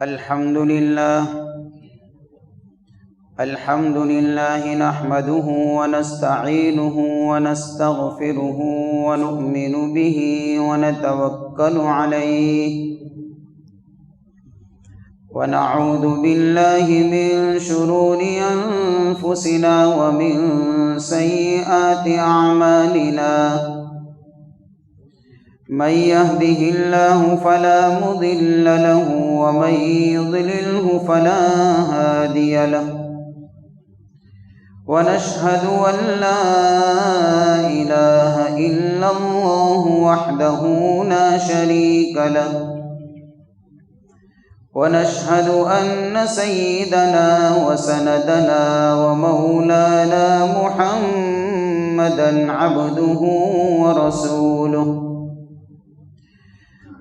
الحمد لله نحمده ونستعينه ونستغفره ونؤمن به ونتوكل عليه ونعوذ بالله من شرور أنفسنا ومن سيئات أعمالنا من يهده الله فلا مضل له ومن يضلله فلا هادي له ونشهد أن لا إله إلا الله وحده لا شريك له ونشهد أن سيدنا وسندنا ومولانا محمدا عبده ورسوله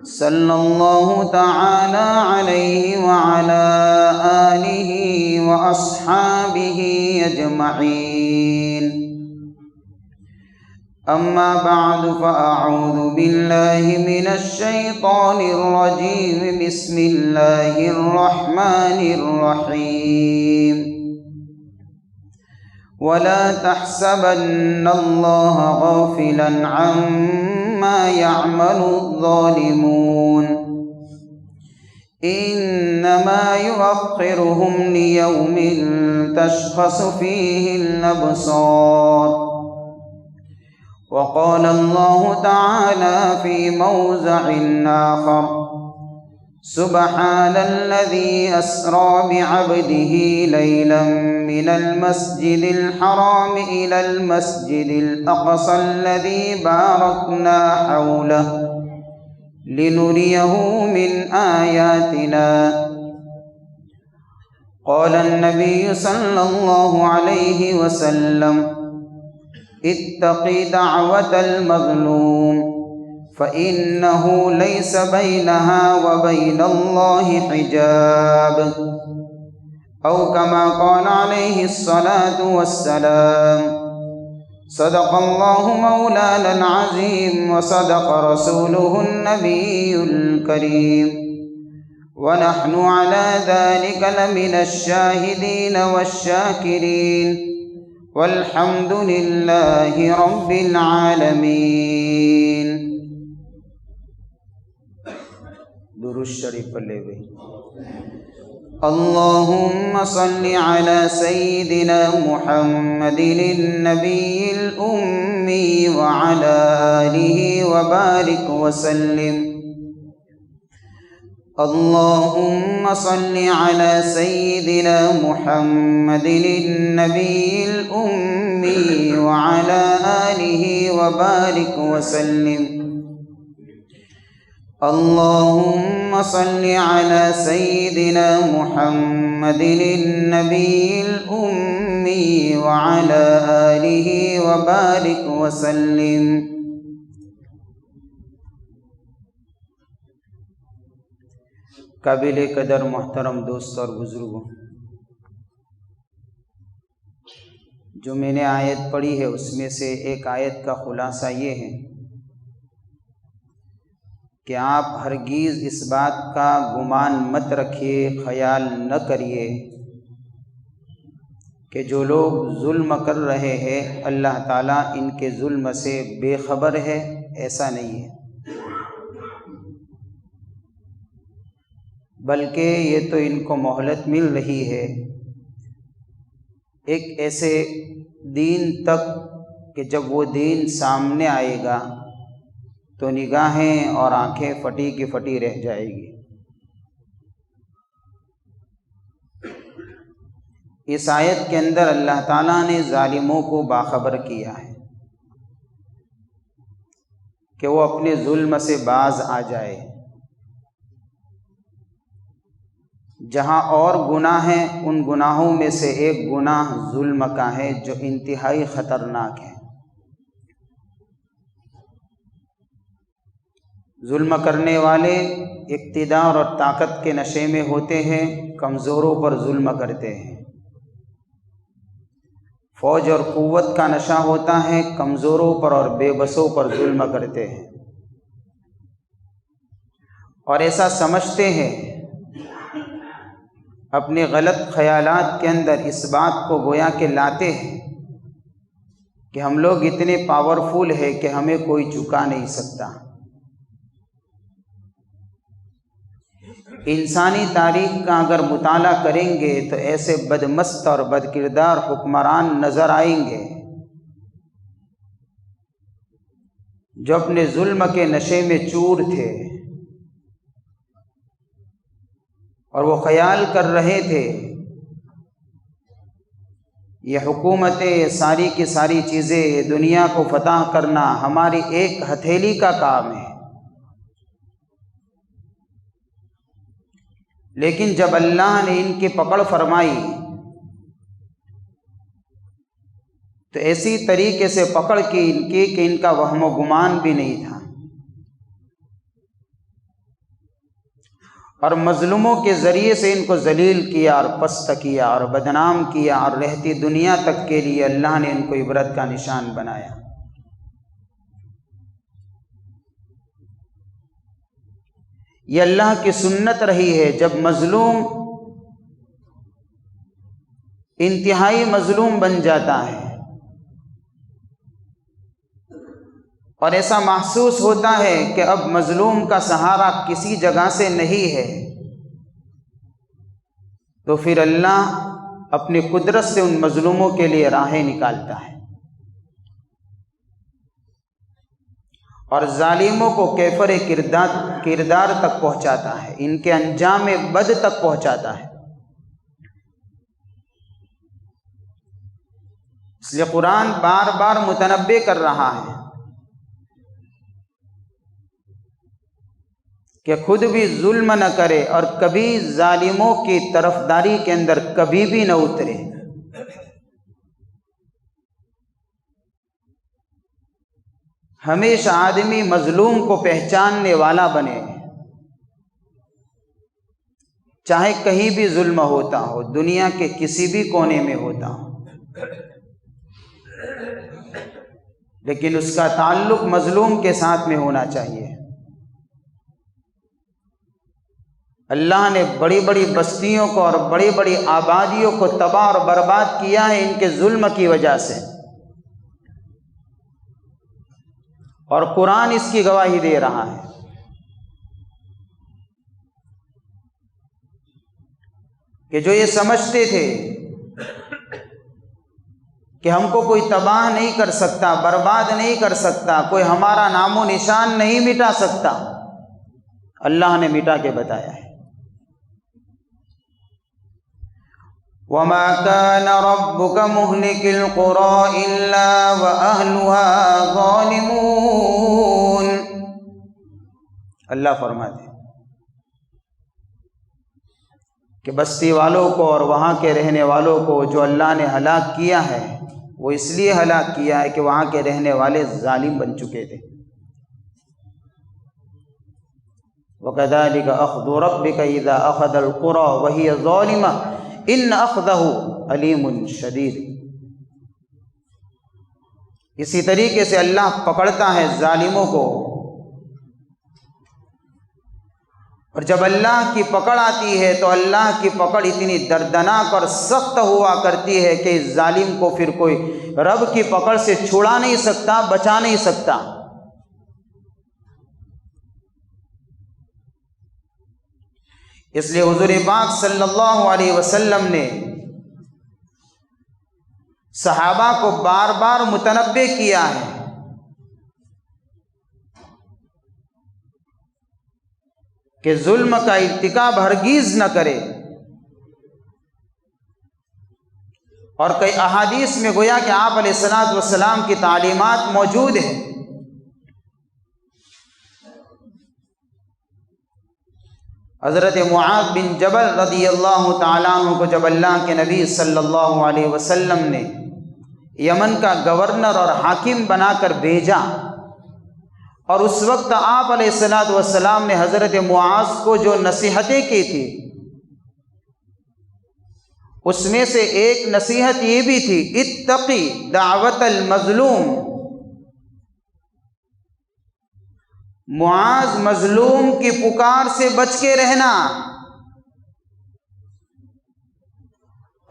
صلى الله تعالى عليه وعلى آله وأصحابه أجمعين أما بعد فأعوذ بالله من الشيطان الرجيم بسم الله الرحمن الرحيم ولا تحسبن الله غافلا عما يعمل الظالمون إنما يؤخرهم ليوم تشخص فيه الأبصار وقال الله تعالى في موضع آخر سبحان الذي أسرى بعبده ليلا من المسجد الحرام إلى المسجد الأقصى الذي باركنا حوله لنريه من آياتنا قال النبي صلى الله عليه وسلم اتق دعوة المظلوم فإنه ليس بينها وبين الله حجاب أو كما قال عليه الصلاة والسلام صدق الله مولانا العظيم وصدق رسوله النبي الكريم ونحن على ذلك لمن الشاهدين والشاكرين والحمد لله رب العالمين. درود شریف پڑھ لے گئے. اللهم صل على سيدنا محمد النبي الأمي وعلى آله وبارك وسلم. اللهم صل على سيدنا محمد النبي الأمي وعلى آله وبارك وسلم. اللهم صل على سيدنا محمد النبي الأمي وعلى آله وبارك وسلم. قابل قدر محترم دوست اور بزرگوں، جو میں نے آیت پڑھی ہے اس میں سے ایک آیت کا خلاصہ یہ ہے کہ آپ ہرگز اس بات کا گمان مت رکھیے، خیال نہ کریے کہ جو لوگ ظلم کر رہے ہیں اللہ تعالیٰ ان کے ظلم سے بے خبر ہے. ایسا نہیں ہے، بلکہ یہ تو ان کو مہلت مل رہی ہے ایک ایسے دین تک کہ جب وہ دین سامنے آئے گا تو نگاہیں اور آنکھیں پھٹی کی پھٹی رہ جائے گی. اس آیت کے اندر اللہ تعالیٰ نے ظالموں کو باخبر کیا ہے کہ وہ اپنے ظلم سے باز آ جائے. جہاں اور گناہ ہیں ان گناہوں میں سے ایک گناہ ظلم کا ہے جو انتہائی خطرناک ہے. ظلم کرنے والے اقتدار اور طاقت کے نشے میں ہوتے ہیں، کمزوروں پر ظلم کرتے ہیں. فوج اور قوت کا نشہ ہوتا ہے، کمزوروں پر اور بے بسوں پر ظلم کرتے ہیں. اور ایسا سمجھتے ہیں اپنے غلط خیالات کے اندر اس بات کو گویا کہ لاتے ہیں کہ ہم لوگ اتنے پاورفل ہیں کہ ہمیں کوئی جھکا نہیں سکتا۔ انسانی تاریخ کا اگر مطالعہ کریں گے تو ایسے بدمست اور بدکردار حکمران نظر آئیں گے جو اپنے ظلم کے نشے میں چور تھے اور وہ خیال کر رہے تھے یہ حکومتیں، یہ ساری کی ساری چیزیں، یہ دنیا کو فتح کرنا ہماری ایک ہتھیلی کا کام ہے۔ لیکن جب اللہ نے ان کی پکڑ فرمائی تو ایسی طریقے سے پکڑ کی ان کی کہ ان کا وہم و گمان بھی نہیں تھا، اور مظلوموں کے ذریعے سے ان کو ذلیل کیا اور پست کیا اور بدنام کیا، اور رہتی دنیا تک کے لیے اللہ نے ان کو عبرت کا نشان بنایا۔ یہ اللہ کی سنت رہی ہے، جب مظلوم انتہائی مظلوم بن جاتا ہے اور ایسا محسوس ہوتا ہے کہ اب مظلوم کا سہارا کسی جگہ سے نہیں ہے، تو پھر اللہ اپنی قدرت سے ان مظلوموں کے لیے راہیں نکالتا ہے اور ظالموں کو کیفر کردار تک پہنچاتا ہے، ان کے انجام بد تک پہنچاتا ہے۔ اس لیے قرآن بار بار متنبہ کر رہا ہے کہ خود بھی ظلم نہ کرے اور کبھی ظالموں کی طرفداری کے اندر کبھی بھی نہ اترے۔ ہمیشہ آدمی مظلوم کو پہچاننے والا بنے، چاہے کہیں بھی ظلم ہوتا ہو، دنیا کے کسی بھی کونے میں ہوتا ہو، لیکن اس کا تعلق مظلوم کے ساتھ میں ہونا چاہیے۔ اللہ نے بڑی بڑی بستیوں کو اور بڑی بڑی آبادیوں کو تباہ اور برباد کیا ہے ان کے ظلم کی وجہ سے، اور قرآن اس کی گواہی دے رہا ہے۔ کہ جو یہ سمجھتے تھے کہ ہم کو کوئی تباہ نہیں کر سکتا، برباد نہیں کر سکتا، کوئی ہمارا نام و نشان نہیں مٹا سکتا، اللہ نے مٹا کے بتایا ہے۔ وَمَا كَانَ رَبُّكَ مُهْلِكِ الْقُرَىٰ إِلَّا وَأَهْلُهَا ظَالِمُونَ۔ اللہ فرماتے ہیں کہ بستی والوں کو اور وہاں کے رہنے والوں کو جو اللہ نے ہلاک کیا ہے وہ اس لیے ہلاک کیا ہے کہ وہاں کے رہنے والے ظالم بن چکے تھے۔ وَكَذَلِكَ أَخْذُ رَبِّكَ إِذَا أَخَذَ الْقُرَىٰ وَهِيَ ظَالِمَةٌ ان اخذہ علیم شدید۔ اسی طریقے سے اللہ پکڑتا ہے ظالموں کو، اور جب اللہ کی پکڑ آتی ہے تو اللہ کی پکڑ اتنی دردناک اور سخت ہوا کرتی ہے کہ اس ظالم کو پھر کوئی رب کی پکڑ سے چھڑا نہیں سکتا، بچا نہیں سکتا۔ اس لیے حضور پاک صلی اللہ علیہ وسلم نے صحابہ کو بار بار متنبہ کیا ہے کہ ظلم کا ارتکاب ہرگز نہ کرے، اور کئی احادیث میں گویا کہ آپ علیہ الصلوۃ والسلام کی تعلیمات موجود ہیں۔ حضرت معاذ بن جبل رضی اللہ تعالیٰ عنہ کو جب اللہ کے نبی صلی اللہ علیہ وسلم نے یمن کا گورنر اور حاکم بنا کر بھیجا، اور اس وقت آپ علیہ الصلوۃ والسلام نے حضرت معاذ کو جو نصیحتیں کی تھی اس میں سے ایک نصیحت یہ بھی تھی، اتقی دعوت المظلوم۔ معاذ، مظلوم کی پکار سے بچ کے رہنا۔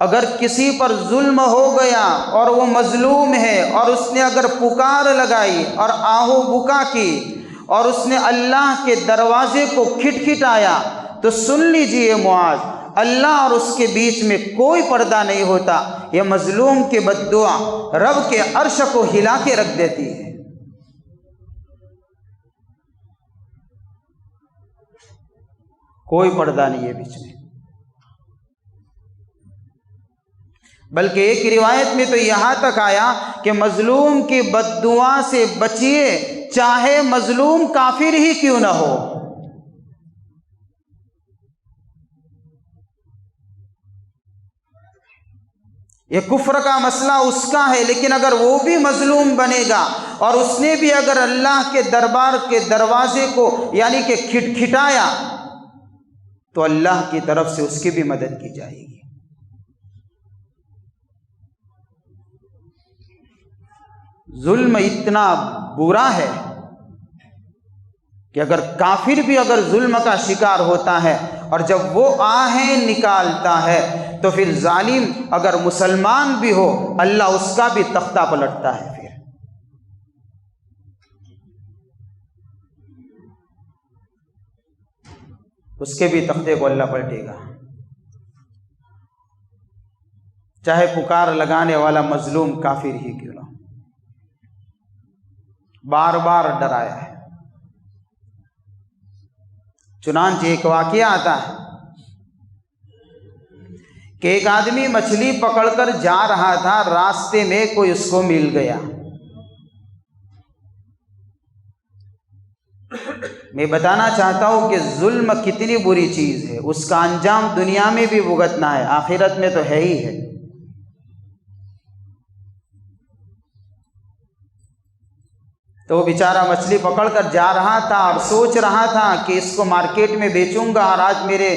اگر کسی پر ظلم ہو گیا اور وہ مظلوم ہے اور اس نے اگر پکار لگائی اور آہو بکا کی اور اس نے اللہ کے دروازے کو کھٹکھٹایا تو سن لیجئے معاذ، اللہ اور اس کے بیچ میں کوئی پردہ نہیں ہوتا۔ یہ مظلوم کی بد دعا رب کے عرش کو ہلا کے رکھ دیتی ہے۔ کوئی پردہ نہیں ہے بیچ میں۔ بلکہ ایک روایت میں تو یہاں تک آیا کہ مظلوم کی بد دعا سے بچیے، چاہے مظلوم کافر ہی کیوں نہ ہو۔ یہ کفر کا مسئلہ اس کا ہے، لیکن اگر وہ بھی مظلوم بنے گا اور اس نے بھی اگر اللہ کے دربار کے دروازے کو یعنی کہ کھٹکھٹایا تو اللہ کی طرف سے اس کی بھی مدد کی جائے گی۔ ظلم اتنا برا ہے کہ اگر کافر بھی اگر ظلم کا شکار ہوتا ہے اور جب وہ آہیں نکالتا ہے تو پھر ظالم اگر مسلمان بھی ہو اللہ اس کا بھی تختہ پلٹتا ہے، پھر اس کے بھی تختے کو اللہ پلٹے گا، چاہے پکار لگانے والا مظلوم کافر ہی کیوں نہ ہو۔ بار بار ڈرایا ہے۔ چنانچہ ایک واقعہ آتا ہے کہ ایک آدمی مچھلی پکڑ کر جا رہا تھا، راستے میں کوئی اس کو مل گیا۔ میں بتانا چاہتا ہوں کہ ظلم کتنی بری چیز ہے، اس کا انجام دنیا میں بھی بھگتنا ہے، آخرت میں تو ہے ہی ہے۔ تو وہ بیچارہ مچھلی پکڑ کر جا رہا تھا اور سوچ رہا تھا کہ اس کو مارکیٹ میں بیچوں گا اور آج میرے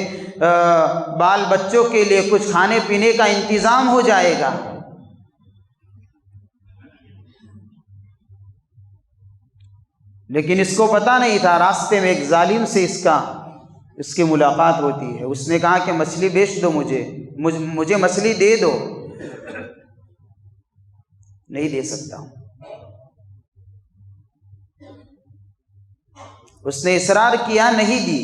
بال بچوں کے لیے کچھ کھانے پینے کا انتظام ہو جائے گا۔ لیکن اس کو پتہ نہیں تھا راستے میں ایک ظالم سے اس کی ملاقات ہوتی ہے۔ اس نے کہا کہ مچھلی بیچ دو، مجھے مچھلی دے دو۔ نہیں دے سکتا ہوں۔ اس نے اصرار کیا، نہیں دی،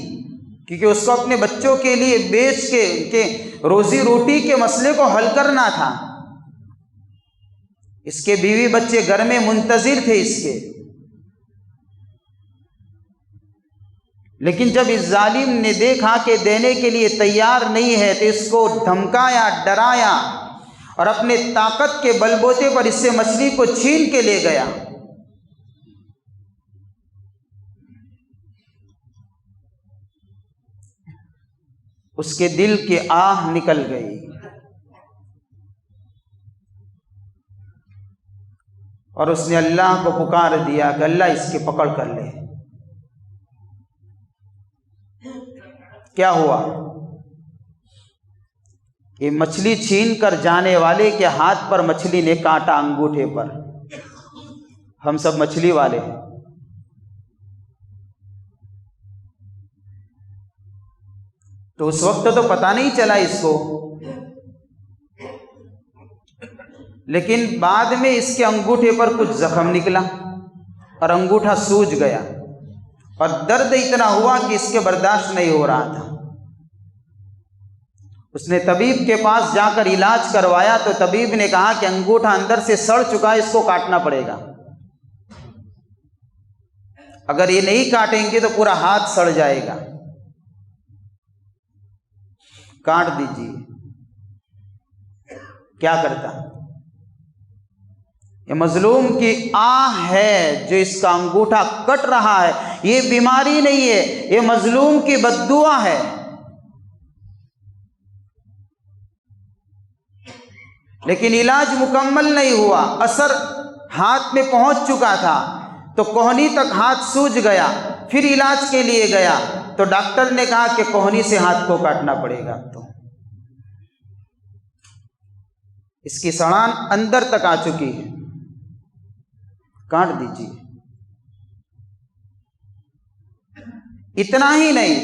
کیونکہ اس کو اپنے بچوں کے لیے بیچ کے روزی روٹی کے مسئلے کو حل کرنا تھا۔ اس کے بیوی بچے گھر میں منتظر تھے اس کے۔ لیکن جب اس ظالم نے دیکھا کہ دینے کے لیے تیار نہیں ہے تو اس کو دھمکایا، ڈرایا اور اپنے طاقت کے بل بوتے پر اس سے مچھلی کو چھین کے لے گیا۔ اس کے دل کی آہ نکل گئی اور اس نے اللہ کو پکار دیا کہ اللہ اس کی پکڑ کر لے۔ کیا ہوا؟ یہ مچھلی چھین کر جانے والے کے ہاتھ پر مچھلی نے کاٹا، انگوٹھے پر۔ ہم سب مچھلی والے ہیں۔ تو اس وقت تو پتہ نہیں چلا اس کو، لیکن بعد میں اس کے انگوٹھے پر کچھ زخم نکلا اور انگوٹھا سوج گیا اور درد اتنا ہوا کہ اس کے برداشت نہیں ہو رہا تھا۔ اس نے طبیب کے پاس جا کر علاج کروایا تو طبیب نے کہا کہ انگوٹھا اندر سے سڑ چکا ہے، اس کو کاٹنا پڑے گا۔ اگر یہ نہیں کاٹیں گے تو پورا ہاتھ سڑ جائے گا، کاٹ دیجیے۔ کیا کرتا؟ یہ مظلوم کی آہ ہے جو اس کا انگوٹھا کٹ رہا ہے، یہ بیماری نہیں ہے، یہ مظلوم کی بد دعا ہے۔ لیکن علاج مکمل نہیں ہوا، اثر ہاتھ میں پہنچ چکا تھا تو کوہنی تک ہاتھ سوج گیا۔ پھر علاج کے لیے گیا تو ڈاکٹر نے کہا کہ کوہنی سے ہاتھ کو کاٹنا پڑے گا، تو اس کی سڑان اندر تک آ چکی ہے، کاٹ دیجیے۔ اتنا ہی نہیں،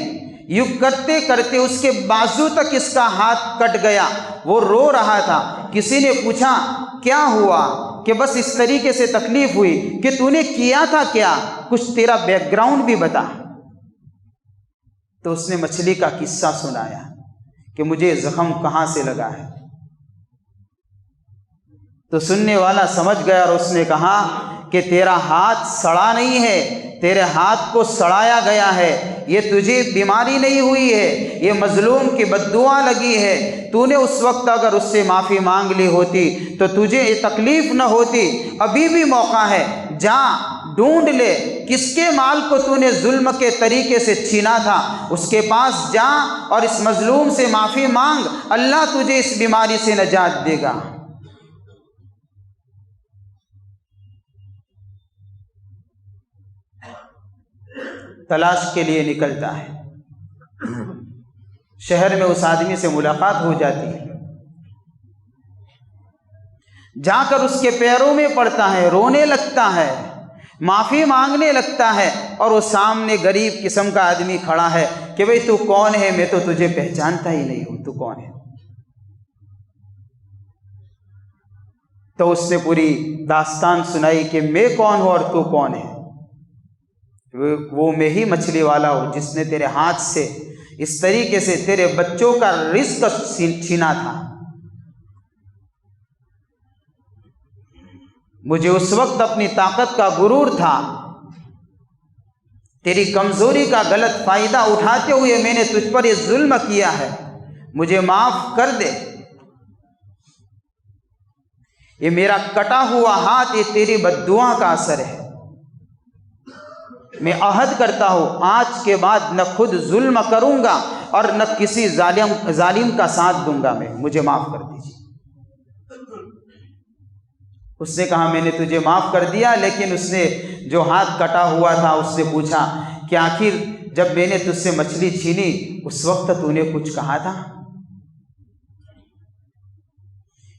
یوں کرتے کرتے اس کے بازو تک اس کا ہاتھ کٹ گیا، وہ رو رہا تھا۔ کسی نے پوچھا کیا ہوا؟ کہ بس اس طریقے سے تکلیف ہوئی۔ کہ تو نے کیا تھا کیا؟ کچھ تیرا بیک گراؤنڈ بھی بتا۔ تو اس نے مچھلی کا قصہ سنایا کہ مجھے زخم کہاں سے لگا ہے۔ تو سننے والا سمجھ گیا اور اس نے کہا کہ تیرا ہاتھ سڑا نہیں ہے، تیرے ہاتھ کو سڑایا گیا ہے، یہ تجھے بیماری نہیں ہوئی ہے، یہ مظلوم کی بد دعا لگی ہے۔ تو نے اس وقت اگر اس سے معافی مانگ لی ہوتی تو تجھے یہ تکلیف نہ ہوتی۔ ابھی بھی موقع ہے، جا ڈھونڈ لے کس کے مال کو تو نے ظلم کے طریقے سے چھینا تھا، اس کے پاس جا اور اس مظلوم سے معافی مانگ، اللہ تجھے اس بیماری سے نجات دے گا۔ تلاش کے لیے نکلتا ہے، شہر میں اس آدمی سے ملاقات ہو جاتی ہے، جا کر اس کے پیروں میں پڑتا ہے، رونے لگتا ہے، معافی مانگنے لگتا ہے، اور وہ سامنے غریب قسم کا آدمی کھڑا ہے کہ بھئی تو کون ہے؟ میں تو تجھے پہچانتا ہی نہیں ہوں، تو کون ہے؟ تو اس نے پوری داستان سنائی کہ میں کون ہوں اور تو کون ہے۔ وہ میں ہی مچھلی والا ہوں جس نے تیرے ہاتھ سے اس طریقے سے تیرے بچوں کا رزق چھینا تھا۔ مجھے اس وقت اپنی طاقت کا غرور تھا، تیری کمزوری کا غلط فائدہ اٹھاتے ہوئے میں نے تجھ پر یہ ظلم کیا ہے، مجھے معاف کر دے۔ یہ میرا کٹا ہوا ہاتھ یہ تیری بد دعا کا اثر ہے۔ میں عہد کرتا ہوں آج کے بعد نہ خود ظلم کروں گا اور نہ کسی ظالم کا ساتھ دوں گا، میں مجھے معاف کر دیجیے۔ اس نے کہا میں نے تجھے معاف کر دیا، لیکن اس نے جو ہاتھ کٹا ہوا تھا اس سے پوچھا کہ آخر جب میں نے تجھ سے مچھلی چھینی اس وقت تو نے کچھ کہا تھا؟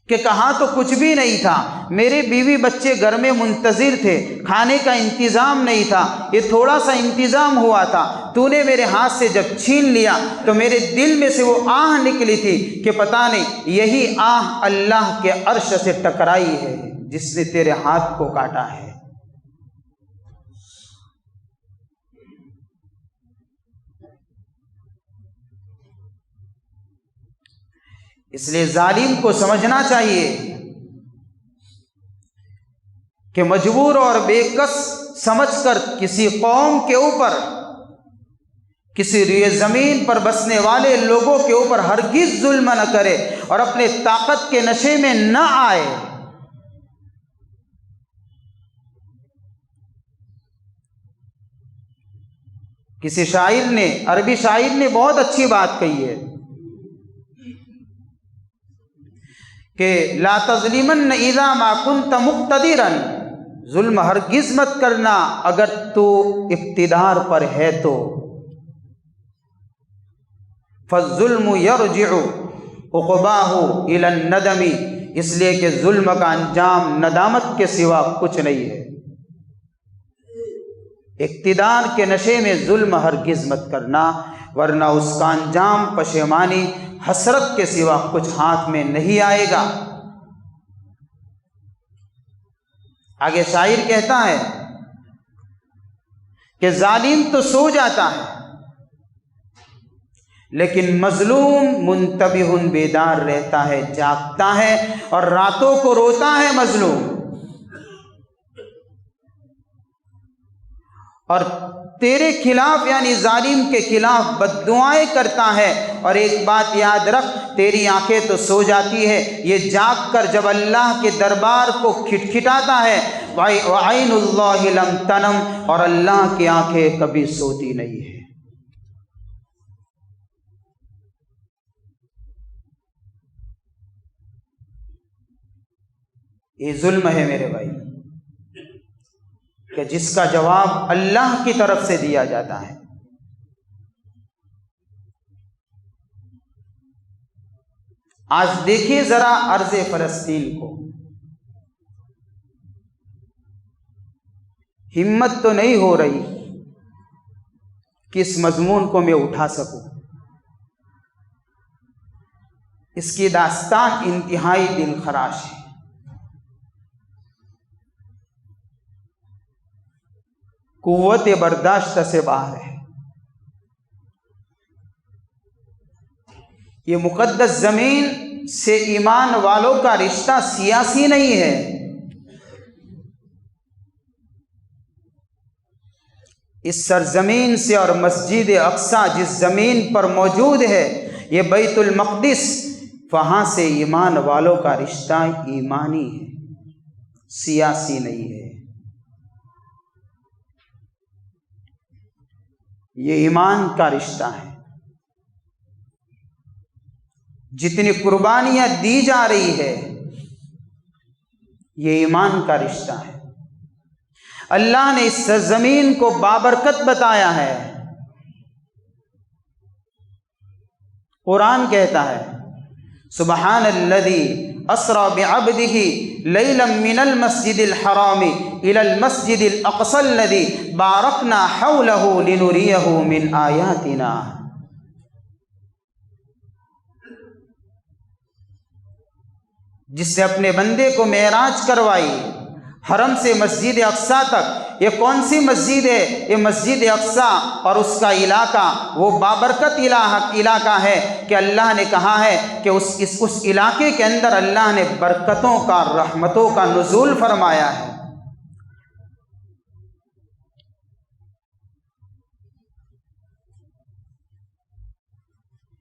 کہ کہا تو کچھ بھی نہیں تھا، میرے بیوی بچے گھر میں منتظر تھے، کھانے کا انتظام نہیں تھا، یہ تھوڑا سا انتظام ہوا تھا، تو نے میرے ہاتھ سے جب چھین لیا تو میرے دل میں سے وہ آہ نکلی تھی کہ پتہ نہیں یہی آہ اللہ کے عرش سے ٹکرائی ہے جس نے تیرے ہاتھ کو کاٹا ہے۔ اس لیے ظالم کو سمجھنا چاہیے کہ مجبور اور بے کس سمجھ کر کسی قوم کے اوپر، کسی روئے زمین پر بسنے والے لوگوں کے اوپر ہرگز ظلم نہ کرے اور اپنے طاقت کے نشے میں نہ آئے۔ کسی شاعر نے، عربی شاعر نے بہت اچھی بات کہی ہے کہ لا تظلمن اذا ما كنت مقتدرا، ظلم ہرگز مت کرنا اگر تو اقتدار پر ہے تو۔ فالظلم يرجع عقباه الى الندم، اس لیے کہ ظلم کا انجام ندامت کے سوا کچھ نہیں ہے۔ اقتدار کے نشے میں ظلم ہرگز مت کرنا، ورنہ اس کا انجام پشیمانی، حسرت کے سوا کچھ ہاتھ میں نہیں آئے گا۔ آگے شاعر کہتا ہے کہ ظالم تو سو جاتا ہے لیکن مظلوم منتبہ بیدار رہتا ہے، جاگتا ہے اور راتوں کو روتا ہے مظلوم، اور تیرے خلاف یعنی ظالم کے خلاف بد دعائیں کرتا ہے۔ اور ایک بات یاد رکھ، تیری آنکھیں تو سو جاتی ہے، یہ جاگ کر جب اللہ کے دربار کو کھٹکھٹاتا ہے، وعین اللہ لم تنم، اور اللہ کی آنکھیں کبھی سوتی نہیں ہے۔ یہ ظلم ہے میرے بھائی کہ جس کا جواب اللہ کی طرف سے دیا جاتا ہے۔ آج دیکھیے ذرا ارض فلسطین کو، ہمت تو نہیں ہو رہی کہ اس مضمون کو میں اٹھا سکوں۔ اس کی داستان انتہائی دل خراش ہے۔ قوت برداشت سے باہر ہے۔ یہ مقدس زمین سے ایمان والوں کا رشتہ سیاسی نہیں ہے، اس سرزمین سے اور مسجد اقصی جس زمین پر موجود ہے یہ بیت المقدس، وہاں سے ایمان والوں کا رشتہ ایمانی ہے، سیاسی نہیں ہے۔ یہ ایمان کا رشتہ ہے۔ جتنی قربانیاں دی جا رہی ہے یہ ایمان کا رشتہ ہے۔ اللہ نے اس سرزمین کو بابرکت بتایا ہے۔ قرآن کہتا ہے سبحان الذی اسری بعبدہ لیلا من المسجد الحرام الی المسجد الاقصی الذی بارکنا حولہ لنریہ من آیاتنا۔ جس سے اپنے بندے کو معراج کروائی حرم سے مسجد اقصی تک۔ یہ کون سی مسجد ہے؟ یہ مسجد اقصی اور اس کا علاقہ وہ بابرکت علاقہ ہے کہ اللہ نے کہا ہے کہ اس علاقے کے اندر اللہ نے برکتوں کا، رحمتوں کا نزول فرمایا ہے۔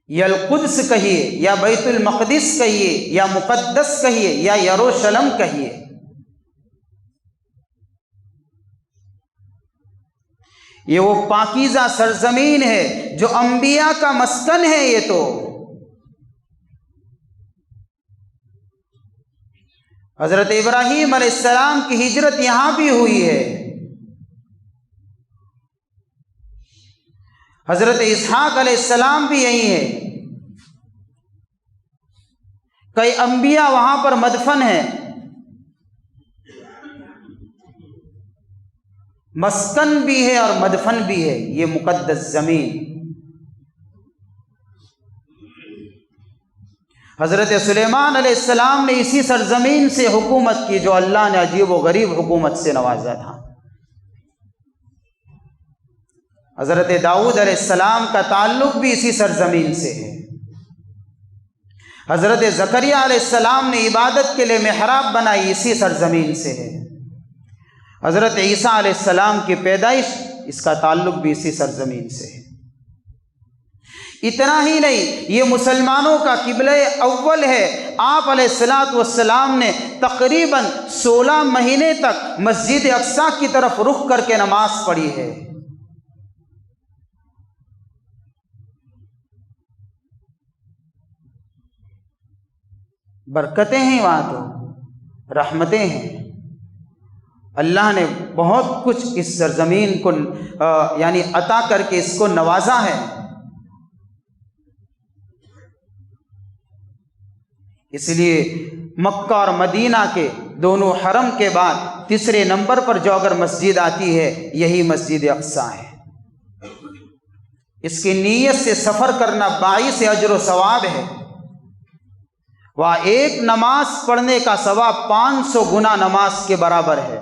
یا القدس کہیے یا بیت المقدس کہیے یا مقدس کہیے یا یروشلم کہیے، یہ وہ پاکیزہ سرزمین ہے جو انبیاء کا مسکن ہے۔ یہ تو حضرت ابراہیم علیہ السلام کی ہجرت یہاں بھی ہوئی ہے، حضرت اسحاق علیہ السلام بھی یہی ہے، کئی انبیاء وہاں پر مدفن ہیں۔ مسکن بھی ہے اور مدفن بھی ہے یہ مقدس زمین۔ حضرت سلیمان علیہ السلام نے اسی سرزمین سے حکومت کی جو اللہ نے عجیب و غریب حکومت سے نوازا تھا۔ حضرت داؤد علیہ السلام کا تعلق بھی اسی سرزمین سے ہے۔ حضرت زکریا علیہ السلام نے عبادت کے لیے محراب بنائی اسی سرزمین سے ہے۔ حضرت عیسیٰ علیہ السلام کی پیدائش اس کا تعلق بھی اسی سرزمین سے ہے۔ اتنا ہی نہیں، یہ مسلمانوں کا قبلہ اول ہے۔ آپ علیہ الصلاۃ والسلام نے تقریباً 16 مہینے تک مسجد اقصی کی طرف رخ کر کے نماز پڑھی ہے۔ برکتیں ہیں وہاں، تو رحمتیں ہیں۔ اللہ نے بہت کچھ اس سرزمین کو یعنی عطا کر کے اس کو نوازا ہے۔ اس لیے مکہ اور مدینہ کے دونوں حرم کے بعد تیسرے نمبر پر جو اگر مسجد آتی ہے یہی مسجد اقصی ہے۔ اس کی نیت سے سفر کرنا باعث اجر و ثواب ہے۔ وہاں ایک نماز پڑھنے کا ثواب 500 گنا نماز کے برابر ہے۔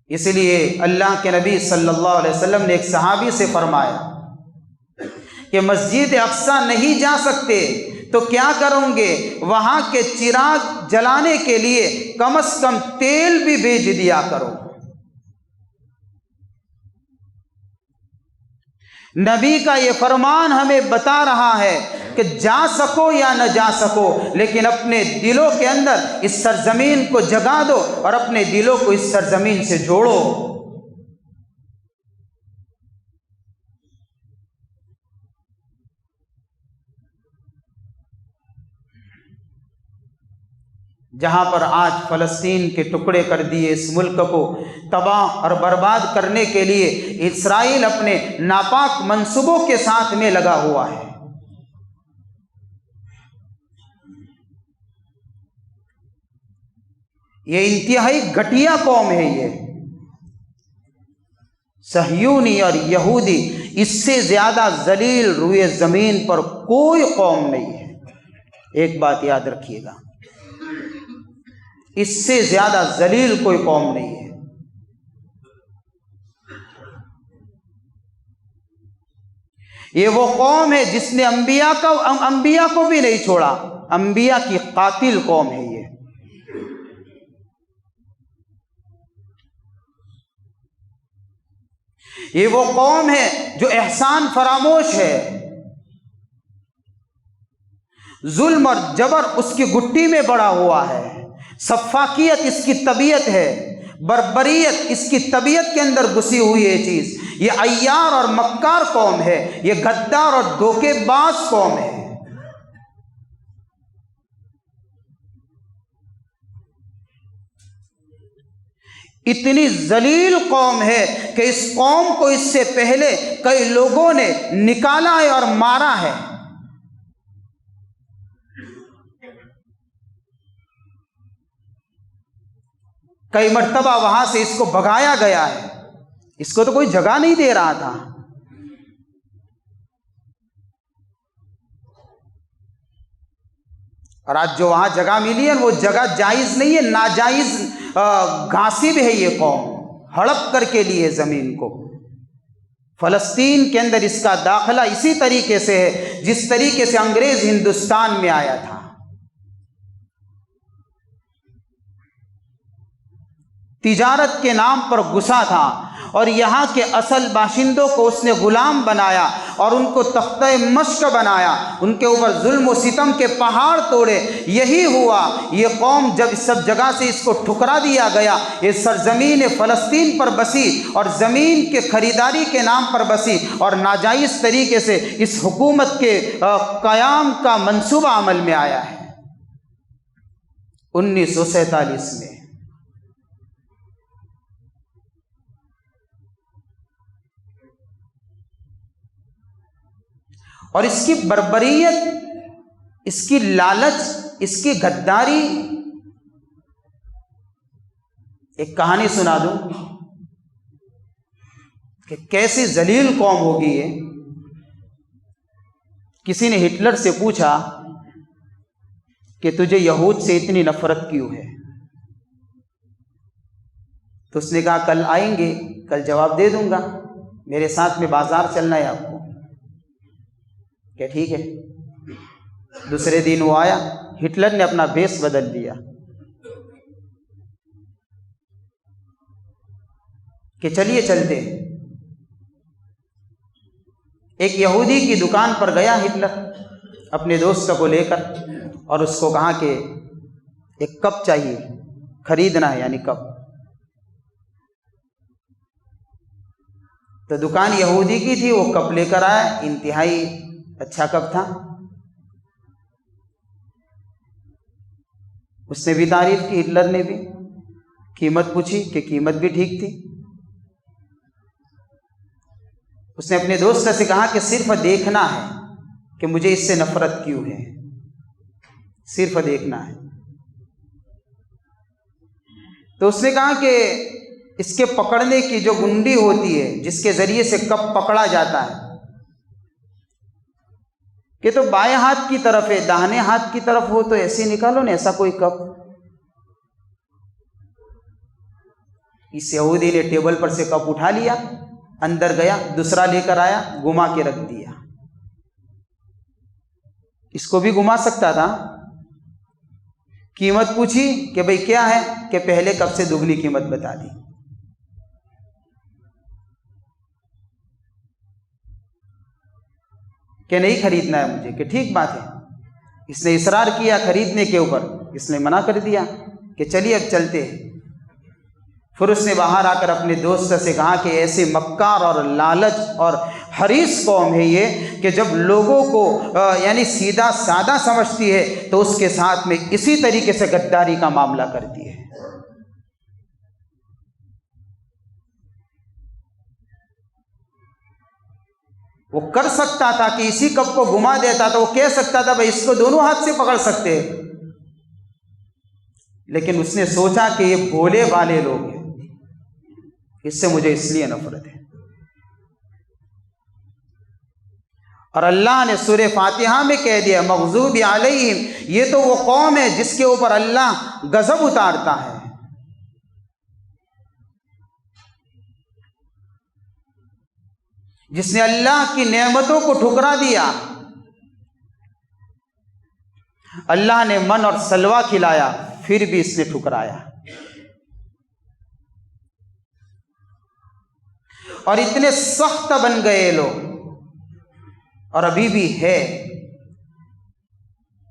اس لیے اللہ کے نبی صلی اللہ علیہ وسلم نے ایک صحابی سے فرمایا کہ مسجد اقصی نہیں جا سکتے تو کیا کروں گے؟ وہاں کے چراغ جلانے کے لیے کم از کم تیل بھی بھیج دیا کرو۔ نبی کا یہ فرمان ہمیں بتا رہا ہے کہ جا سکو یا نہ جا سکو لیکن اپنے دلوں کے اندر اس سرزمین کو جگا دو اور اپنے دلوں کو اس سرزمین سے جوڑو۔ جہاں پر آج فلسطین کے ٹکڑے کر دیے، اس ملک کو تباہ اور برباد کرنے کے لیے اسرائیل اپنے ناپاک منصوبوں کے ساتھ میں لگا ہوا ہے۔ یہ انتہائی گھٹیا قوم ہے، یہ صہیونی اور یہودی، اس سے زیادہ ذلیل روئے زمین پر کوئی قوم نہیں ہے۔ ایک بات یاد رکھیے گا، اس سے زیادہ ذلیل کوئی قوم نہیں ہے۔ یہ وہ قوم ہے جس نے انبیاء کو بھی نہیں چھوڑا، انبیاء کی قاتل قوم ہے یہ۔ یہ وہ قوم ہے جو احسان فراموش ہے، ظلم اور جبر اس کی گٹی میں بڑا ہوا ہے، سفاکیت اس کی طبیعت ہے، بربریت اس کی طبیعت کے اندر گھسی ہوئی ہے چیز۔ یہ عیار اور مکار قوم ہے، یہ غدار اور دھوکے باز قوم ہے۔ اتنی ذلیل قوم ہے کہ اس قوم کو اس سے پہلے کئی لوگوں نے نکالا ہے اور مارا ہے۔ کئی مرتبہ وہاں سے اس کو بھگایا گیا ہے، اس کو تو کوئی جگہ نہیں دے رہا تھا۔ اور آج جو وہاں جگہ ملی ہے وہ جگہ جائز نہیں ہے، ناجائز غاصب ہے یہ قوم، ہڑپ کر کے لیے زمین کو۔ فلسطین کے اندر اس کا داخلہ اسی طریقے سے ہے جس طریقے سے انگریز ہندوستان میں آیا تھا۔ تجارت کے نام پر گھسا تھا اور یہاں کے اصل باشندوں کو اس نے غلام بنایا اور ان کو تختہ مشق بنایا، ان کے اوپر ظلم و ستم کے پہاڑ توڑے۔ یہی ہوا، یہ قوم جب سب جگہ سے اس کو ٹھکرا دیا گیا، یہ سرزمین فلسطین پر بسی اور زمین کے خریداری کے نام پر بسی اور ناجائز طریقے سے اس حکومت کے قیام کا منصوبہ عمل میں آیا ہے 1947 میں۔ اور اس کی بربریت، اس کی لالچ، اس کی غداری، ایک کہانی سنا دوں کہ کیسی ذلیل قوم ہوگی یہ۔ کسی نے ہٹلر سے پوچھا کہ تجھے یہود سے اتنی نفرت کیوں ہے؟ تو اس نے کہا کل آئیں گے، کل جواب دے دوں گا، میرے ساتھ میں بازار چلنا ہے آپ کو۔ کہ ٹھیک ہے۔ دوسرے دن وہ آیا، ہٹلر نے اپنا بیس بدل دیا کہ چلیے چلتے۔ ایک یہودی کی دکان پر گیا ہٹلر اپنے دوست کو لے کر اور اس کو کہا کہ ایک کپ چاہیے، خریدنا ہے، یعنی کپ۔ تو دکان یہودی کی تھی، وہ کپ لے کر آیا، انتہائی اچھا کپ تھا۔ اس نے بھی تعریف کی، ہٹلر نے بھی۔ قیمت پوچھی کہ قیمت بھی ٹھیک تھی۔ اس نے اپنے دوست سے کہا کہ صرف دیکھنا ہے کہ مجھے اس سے نفرت کیوں ہے، صرف دیکھنا ہے۔ تو اس نے کہا کہ اس کے پکڑنے کی جو گنڈی ہوتی ہے جس کے ذریعے سے کپ پکڑا جاتا ہے، کہ تو بائیں ہاتھ کی طرف ہے، داہنے ہاتھ کی طرف ہو تو ایسے نکالو نا، ایسا کوئی کپ۔ اس یہودی نے ٹیبل پر سے کپ اٹھا لیا، اندر گیا، دوسرا لے کر آیا، گھما کے رکھ دیا۔ اس کو بھی گھما سکتا تھا۔ قیمت پوچھی کہ بھئی کیا ہے، کہ پہلے کپ سے دگنی قیمت بتا دی۔ کہ نہیں خریدنا ہے مجھے، کہ ٹھیک بات ہے۔ اس نے اصرار کیا خریدنے کے اوپر، اس نے منع کر دیا کہ چلیے اب چلتے ہیں۔ پھر اس نے باہر آ کر اپنے دوست سے کہا کہ ایسے مکار اور لالچ اور حریص قوم ہے یہ کہ جب لوگوں کو یعنی سیدھا سادہ سمجھتی ہے تو اس کے ساتھ میں اسی طریقے سے غداری کا معاملہ کرتی ہے۔ وہ کر سکتا تھا کہ اسی کپ کو گھما دیتا، تو وہ کہہ سکتا تھا بھائی اس کو دونوں ہاتھ سے پکڑ سکتے ہیں، لیکن اس نے سوچا کہ یہ بولے والے لوگ ہیں، اس سے مجھے اس لیے نفرت ہے۔ اور اللہ نے سورہ فاتحہ میں کہہ دیا مغضوب علیہم، یہ تو وہ قوم ہے جس کے اوپر اللہ غضب اتارتا ہے۔ جس نے اللہ کی نعمتوں کو ٹھکرا دیا۔ اللہ نے من اور سلوہ کھلایا، پھر بھی اس نے ٹھکرایا۔ اور اتنے سخت بن گئے لوگ، اور ابھی بھی ہے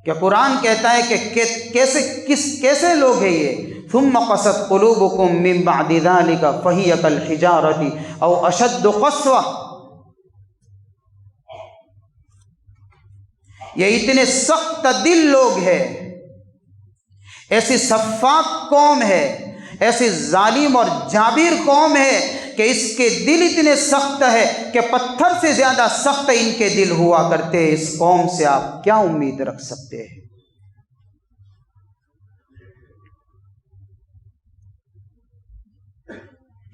کہ قرآن کہتا ہے کہ کیسے لوگ ہیں یہ، ثم قست قلوبکم من بعد ذلک فہی کالحجارۃ او اشد قسوہ، یہ اتنے سخت دل لوگ ہیں، ایسی سفاک قوم ہے، ایسی ظالم اور جابر قوم ہے کہ اس کے دل اتنے سخت ہے کہ پتھر سے زیادہ سخت ان کے دل ہوا کرتے ہیں۔ اس قوم سے آپ کیا امید رکھ سکتے ہیں؟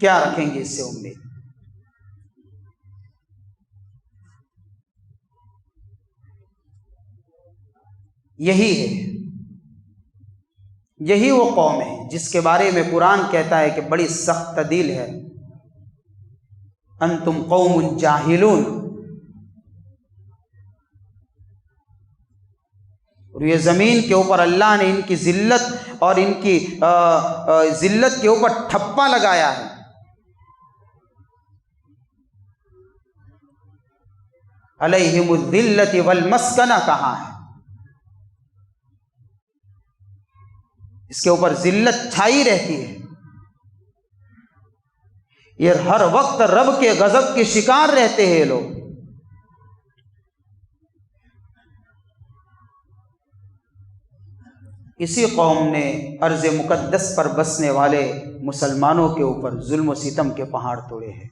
کیا رکھیں گے اس سے امید؟ یہی ہے، یہی وہ قوم ہے جس کے بارے میں قرآن کہتا ہے کہ بڑی سخت دل ہے، انتم قوم جاہلون۔ اور یہ زمین کے اوپر اللہ نے ان کی ذلت اور ان کی ذلت کے اوپر ٹھپا لگایا ہے۔ علیہم الذلۃ والمسکنہ کہا ہے، اس کے اوپر ذلت چھائی رہتی ہے، یہ ہر وقت رب کے غضب کے شکار رہتے ہیں لوگ۔ اسی قوم نے ارض مقدس پر بسنے والے مسلمانوں کے اوپر ظلم و ستم کے پہاڑ توڑے ہیں۔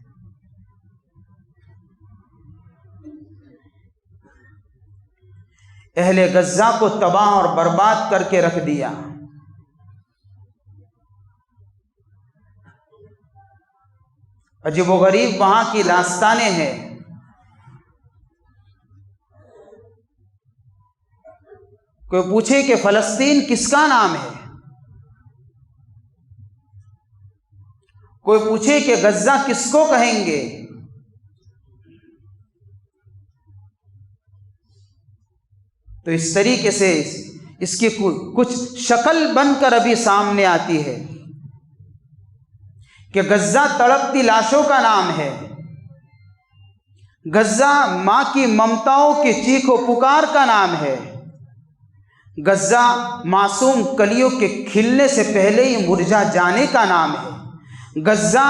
اہل غزہ کو تباہ اور برباد کر کے رکھ دیا۔ عجیب و غریب وہاں کی داستانیں ہیں۔ کوئی پوچھے کہ فلسطین کس کا نام ہے، کوئی پوچھے کہ غزہ کس کو کہیں گے، تو اس طریقے سے اس کی کچھ شکل بن کر ابھی سامنے آتی ہے کہ غزہ تڑپتی لاشوں کا نام ہے، غزہ ماں کی ممتاؤں کی چیخ و پکار کا نام ہے، غزہ معصوم کلیوں کے کھلنے سے پہلے ہی مرجھا جانے کا نام ہے، غزہ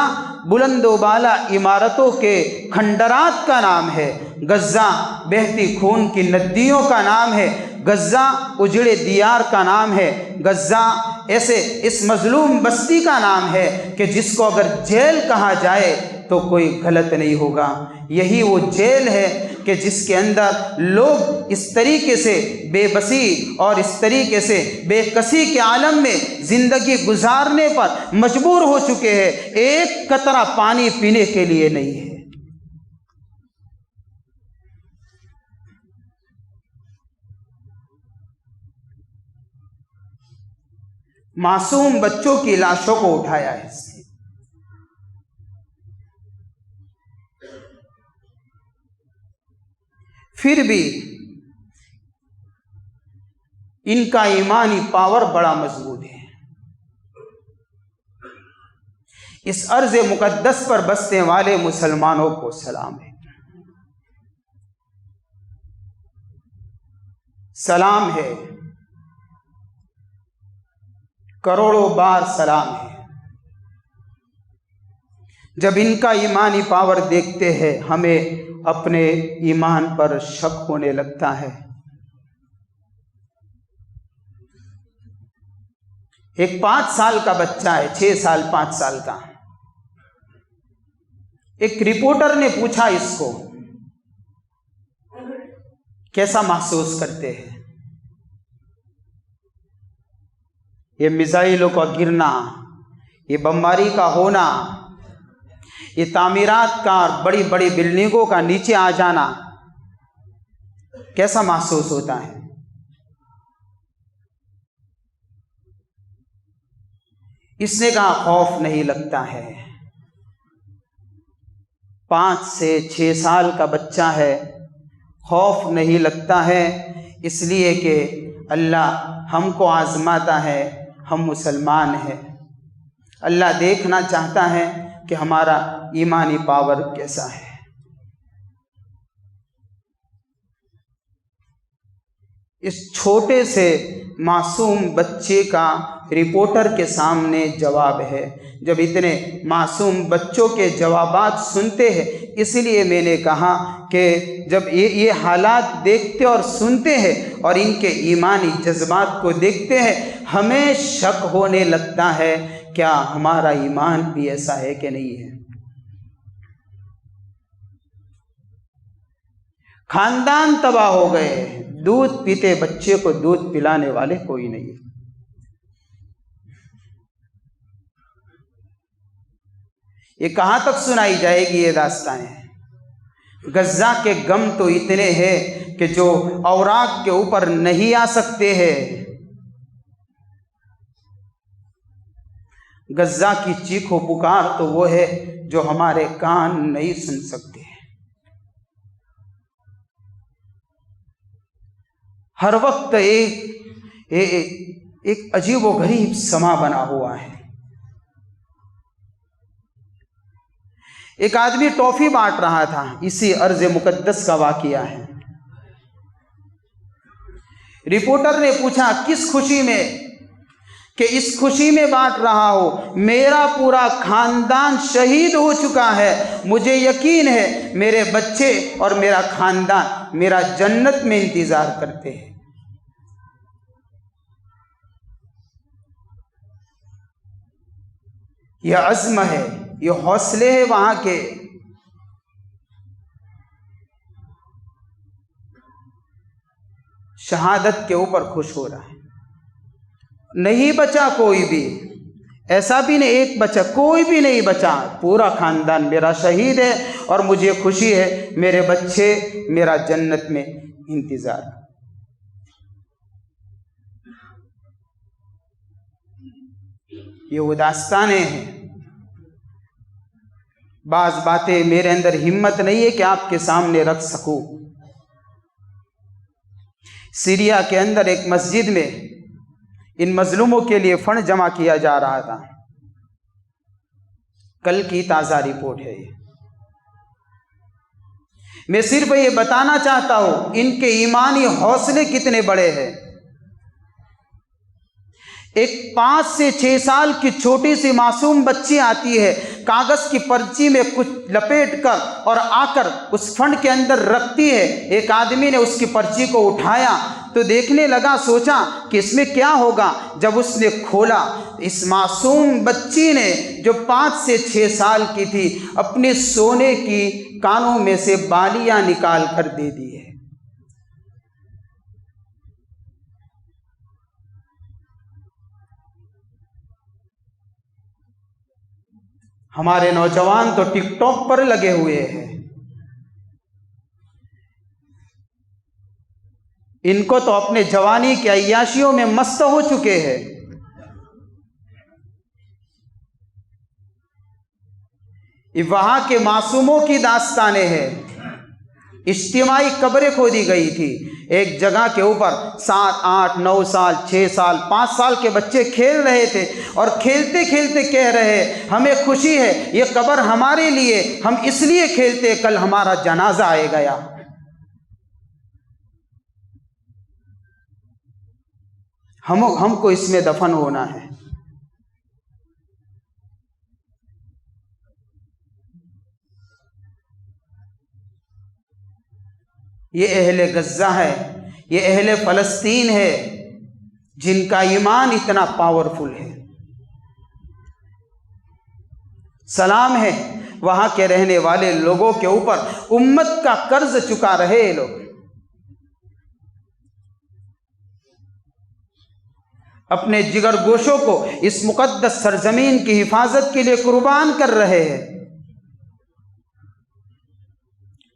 بلند و بالا عمارتوں کے کھنڈرات کا نام ہے، غزہ بہتی خون کی ندیوں کا نام ہے، غزہ اجڑے دیار کا نام ہے، غزہ ایسے اس مظلوم بستی کا نام ہے کہ جس کو اگر جیل کہا جائے تو کوئی غلط نہیں ہوگا۔ یہی وہ جیل ہے کہ جس کے اندر لوگ اس طریقے سے بے بسی اور اس طریقے سے بے کسی کے عالم میں زندگی گزارنے پر مجبور ہو چکے ہیں، ایک قطرہ پانی پینے کے لیے نہیں ہے۔ معصوم بچوں کی لاشوں کو اٹھایا ہے اس نے۔ پھر بھی ان کا ایمانی پاور بڑا مضبوط ہے۔ اس ارض مقدس پر بسنے والے مسلمانوں کو سلام ہے، سلام ہے، کروڑوں بار سلام ہے۔ جب ان کا ایمانی پاور دیکھتے ہیں ہمیں اپنے ایمان پر شک ہونے لگتا ہے۔ ایک 5 سال کا بچہ ہے، 6 سال 5 سال کا، ایک رپورٹر نے پوچھا اس کو کیسا محسوس کرتے ہیں؟ یہ میزائلوں کا گرنا، یہ بمباری کا ہونا، یہ تعمیرات کا بڑی بڑی بلڈنگوں کا نیچے آ جانا کیسا محسوس ہوتا ہے؟ اس نے کہا خوف نہیں لگتا ہے۔ 5 سے 6 سال کا بچہ ہے، خوف نہیں لگتا ہے، اس لیے کہ اللہ ہم کو آزماتا ہے، ہم مسلمان ہیں، اللہ دیکھنا چاہتا ہے کہ ہمارا ایمانی پاور کیسا ہے۔ اس چھوٹے سے معصوم بچے کا رپورٹر کے سامنے جواب ہے۔ جب اتنے معصوم بچوں کے جوابات سنتے ہیں، اس لیے میں نے کہا کہ جب یہ حالات دیکھتے اور سنتے ہیں اور ان کے ایمانی جذبات کو دیکھتے ہیں، ہمیں شک ہونے لگتا ہے کیا ہمارا ایمان بھی ایسا ہے کہ نہیں ہے۔ خاندان تباہ ہو گئے، دودھ پیتے بچے کو دودھ پلانے والے کوئی نہیں ہے۔ یہ کہاں تک سنائی جائے گی یہ داستانیں؟ غزہ کے غم تو اتنے ہیں کہ جو اوراق کے اوپر نہیں آ سکتے ہیں، غزہ کی چیخ و پکار تو وہ ہے جو ہمارے کان نہیں سن سکتے۔ ہر وقت ایک عجیب و غریب سما بنا ہوا ہے۔ ایک آدمی ٹافی بانٹ رہا تھا، اسی ارض مقدس کا واقعہ ہے۔ رپورٹر نے پوچھا کس خوشی میں؟ کہ اس خوشی میں بانٹ رہا ہوں، میرا پورا خاندان شہید ہو چکا ہے، مجھے یقین ہے میرے بچے اور میرا خاندان میرا جنت میں انتظار کرتے ہیں۔ یہ عزم ہے، یہ حوصلے ہیں وہاں کے۔ شہادت کے اوپر خوش ہو رہا ہے۔ نہیں بچا کوئی بھی، ایسا بھی نہیں ایک بچا، کوئی بھی نہیں بچا، پورا خاندان میرا شہید ہے اور مجھے خوشی ہے میرے بچے میرا جنت میں انتظار۔ یہ وہ داستانیں ہیں۔ بعض باتیں میرے اندر ہمت نہیں ہے کہ آپ کے سامنے رکھ سکوں۔ سیریا کے اندر ایک مسجد میں ان مظلوموں کے لیے فنڈ جمع کیا جا رہا تھا۔ کل کی تازہ رپورٹ ہے یہ۔ میں صرف یہ بتانا چاہتا ہوں ان کے ایمانی حوصلے کتنے بڑے ہیں۔ ایک 5 سے 6 سال کی چھوٹی سی معصوم بچی آتی ہے، کاغذ کی پرچی میں کچھ لپیٹ کر اور آ کر اس فنڈ کے اندر رکھتی ہے۔ ایک آدمی نے اس کی پرچی کو اٹھایا تو دیکھنے لگا، سوچا کہ اس میں کیا ہوگا۔ جب اس نے کھولا، اس معصوم بچی نے جو 5 سے 6 سال کی تھی، اپنے سونے کی کانوں میں سے بالیاں نکال کر دے دی ہے۔ ہمارے نوجوان تو ٹک ٹاک پر لگے ہوئے ہیں، ان کو تو اپنے جوانی کی عیاشیوں میں مست ہو چکے ہیں۔ وہاں کے معصوموں کی داستانیں ہیں۔ اجتماعی قبریں کھودی گئی تھی ایک جگہ کے اوپر، 7، 8، 9 سال، 6 سال، 5 سال کے بچے کھیل رہے تھے اور کھیلتے کھیلتے کہہ رہے ہمیں خوشی ہے، یہ قبر ہمارے لیے، ہم اس لیے کھیلتے، کل ہمارا جنازہ آئے گا، ہم کو اس میں دفن ہونا ہے۔ یہ اہل غزہ ہے، یہ اہل فلسطین ہے جن کا ایمان اتنا پاورفل ہے۔ سلام ہے وہاں کے رہنے والے لوگوں کے اوپر، امت کا قرض چکا رہے لوگ۔ اپنے جگر گوشوں کو اس مقدس سرزمین کی حفاظت کے لیے قربان کر رہے ہیں۔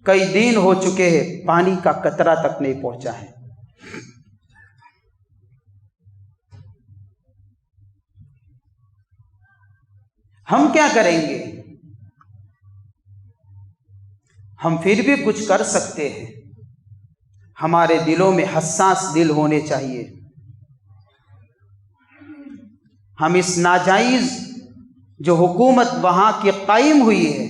کئی دن ہو چکے ہیں، پانی کا قطرہ تک نہیں پہنچا ہے۔ ہم کیا کریں گے؟ ہم پھر بھی کچھ کر سکتے ہیں۔ ہمارے دلوں میں حساس دل ہونے چاہیے۔ ہم اس ناجائز جو حکومت وہاں کی قائم ہوئی ہے،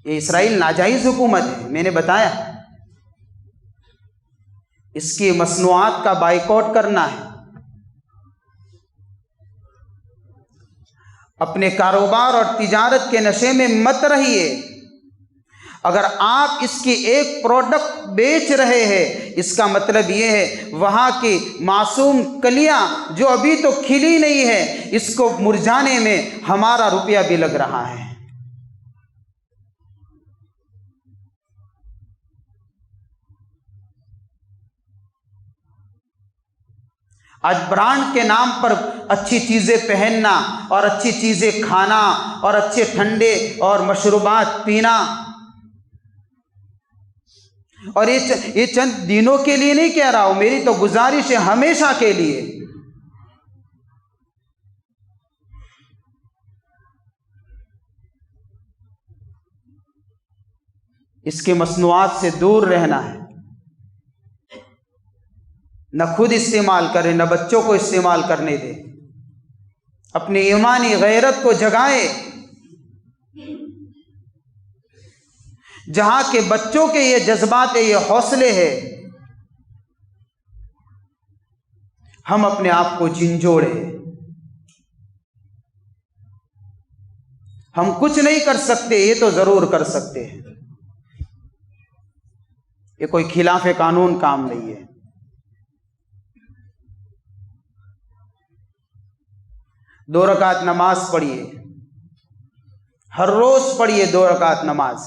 یہ اسرائیل ناجائز حکومت ہے، میں نے بتایا، اس کی مصنوعات کا بائیکاٹ کرنا ہے۔ اپنے کاروبار اور تجارت کے نشے میں مت رہیے۔ اگر آپ اس کی ایک پروڈکٹ بیچ رہے ہیں، اس کا مطلب یہ ہے وہاں کی معصوم کلیاں جو ابھی تو کھلی نہیں ہے، اس کو مرجھانے میں ہمارا روپیہ بھی لگ رہا ہے۔ آج برانڈ کے نام پر اچھی چیزیں پہننا اور اچھی چیزیں کھانا اور اچھے ٹھنڈے اور مشروبات پینا، اور یہ چند دنوں کے لیے نہیں کہہ رہا ہوں، میری تو گزارش ہے ہمیشہ کے لیے۔ اس کی مصنوعات سے دور رہنا ہے، نہ خود استعمال کرے نہ بچوں کو استعمال کرنے دے۔ اپنی ایمانی غیرت کو جگائے۔ جہاں کے بچوں کے یہ جذبات یہ حوصلے ہیں، ہم اپنے آپ کو جھنجھوڑے۔ ہم کچھ نہیں کر سکتے، یہ تو ضرور کر سکتے ہیں۔ یہ کوئی خلاف قانون کام نہیں ہے۔ 2 رکعت نماز پڑھیے، ہر روز پڑھیے 2 رکعت نماز،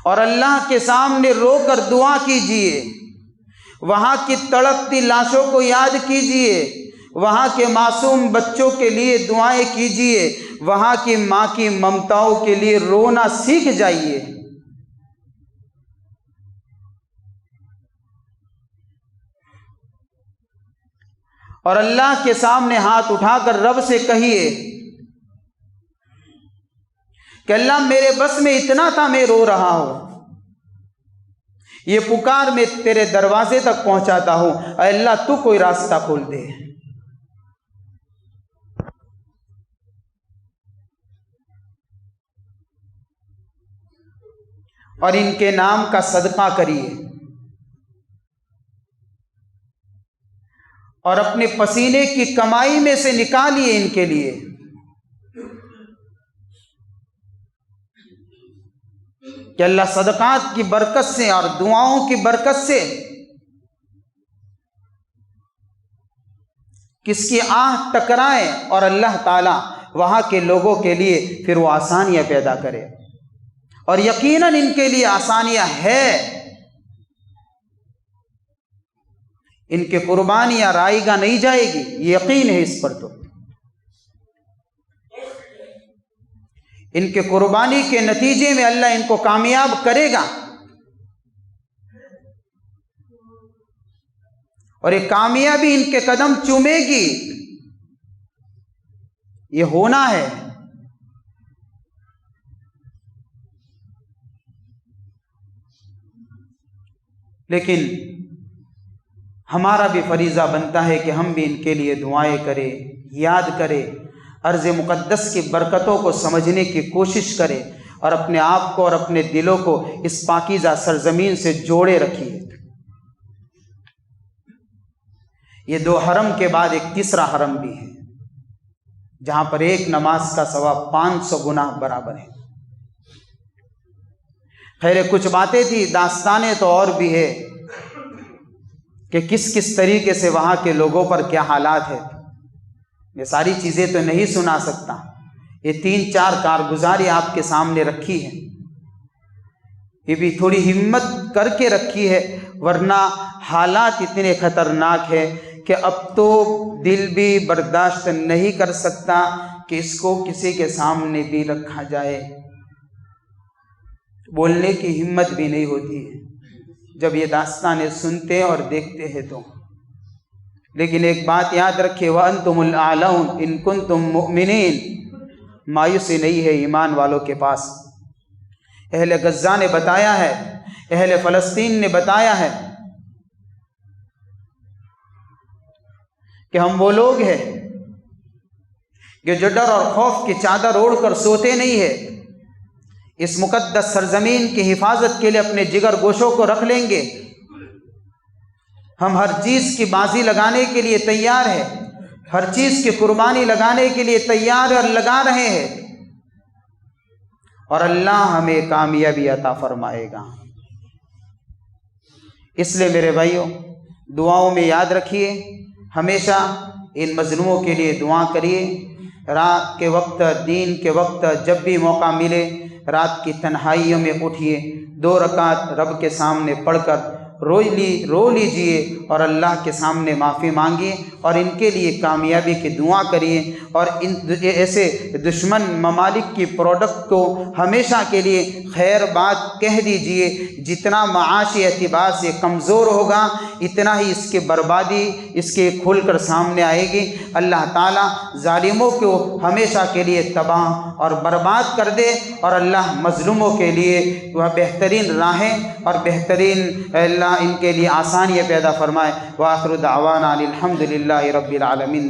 اور اللہ کے سامنے رو کر دعا کیجئے۔ وہاں کی تڑپتی لاشوں کو یاد کیجئے، وہاں کے معصوم بچوں کے لیے دعائیں کیجئے، وہاں کی ماں کی ممتاؤں کے لیے رونا سیکھ جائیے۔ اور اللہ کے سامنے ہاتھ اٹھا کر رب سے کہیے کہ اللہ میرے بس میں اتنا تھا، میں رو رہا ہوں، یہ پکار میں تیرے دروازے تک پہنچاتا ہوں، اے اللہ تو کوئی راستہ کھول دے۔ اور ان کے نام کا صدقہ کریے، اور اپنے پسینے کی کمائی میں سے نکالیے ان کے لیے۔ کہ اللہ صدقات کی برکت سے اور دعاؤں کی برکت سے کس کی آہ ٹکرائے، اور اللہ تعالیٰ وہاں کے لوگوں کے لیے پھر وہ آسانیاں پیدا کرے۔ اور یقیناً ان کے لیے آسانیاں ہے، ان کے قربانیاں رائے گا نہیں جائے گی، یہ یقین ہے اس پر۔ تو ان کے قربانی کے نتیجے میں اللہ ان کو کامیاب کرے گا، اور یہ کامیابی ان کے قدم چومے گی، یہ ہونا ہے۔ لیکن ہمارا بھی فریضہ بنتا ہے کہ ہم بھی ان کے لیے دعائیں کریں، یاد کریں، ارض مقدس کی برکتوں کو سمجھنے کی کوشش کریں، اور اپنے آپ کو اور اپنے دلوں کو اس پاکیزہ سرزمین سے جوڑے رکھیے۔ یہ 2 حرم کے بعد ایک تیسرا حرم بھی ہے، جہاں پر ایک نماز کا ثواب 500 گنا برابر ہے۔ خیر، کچھ باتیں تھی، داستانیں تو اور بھی ہے کہ کس کس طریقے سے وہاں کے لوگوں پر کیا حالات ہیں۔ یہ ساری چیزیں تو نہیں سنا سکتا، یہ 3-4 کارگزاری آپ کے سامنے رکھی ہے۔ یہ بھی تھوڑی ہمت کر کے رکھی ہے، ورنہ حالات اتنے خطرناک ہے کہ اب تو دل بھی برداشت نہیں کر سکتا کہ اس کو کسی کے سامنے بھی رکھا جائے، بولنے کی ہمت بھی نہیں ہوتی ہے جب یہ داستانیں سنتے ہیں اور دیکھتے ہیں تو۔ لیکن ایک بات یاد رکھے، وَأَنْتُمُ الْأَعْلَوْنَ إِن كُنتُم مُؤْمِنِينَ، مایوسی نہیں ہے ایمان والوں کے پاس۔ اہل غزہ نے بتایا ہے، اہل فلسطین نے بتایا ہے کہ ہم وہ لوگ ہیں کہ جو ڈر اور خوف کی چادر اوڑھ کر سوتے نہیں ہیں، اس مقدس سرزمین کی حفاظت کے لیے اپنے جگر گوشوں کو رکھ لیں گے۔ ہم ہر چیز کی بازی لگانے کے لیے تیار ہیں، ہر چیز کی قربانی لگانے کے لیے تیار اور لگا رہے ہیں، اور اللہ ہمیں کامیابی عطا فرمائے گا۔ اس لیے میرے بھائیوں، دعاؤں میں یاد رکھیے، ہمیشہ ان مظلوموں کے لیے دعا کریے۔ رات کے وقت، دین کے وقت، جب بھی موقع ملے رات کی تنہائیوں میں اٹھیے، 2 رکعت رب کے سامنے پڑھ کر رو لیجئے اور اللہ کے سامنے معافی مانگیے، اور ان کے لیے کامیابی کی دعا کریے، اور ان ایسے دشمن ممالک کی پروڈکٹ کو ہمیشہ کے لیے خیر بات کہہ دیجئے۔ جتنا معاشی اعتبار سے کمزور ہوگا اتنا ہی اس کی بربادی اس کے کھل کر سامنے آئے گی۔ اللہ تعالیٰ ظالموں کو ہمیشہ کے لیے تباہ اور برباد کر دے، اور اللہ مظلوموں کے لیے وہ بہترین راہیں اور بہترین اللہ ان کے لیے آسانیاں پیدا فرمائے۔ وآخر دعوانا الحمد للہ رب العالمین۔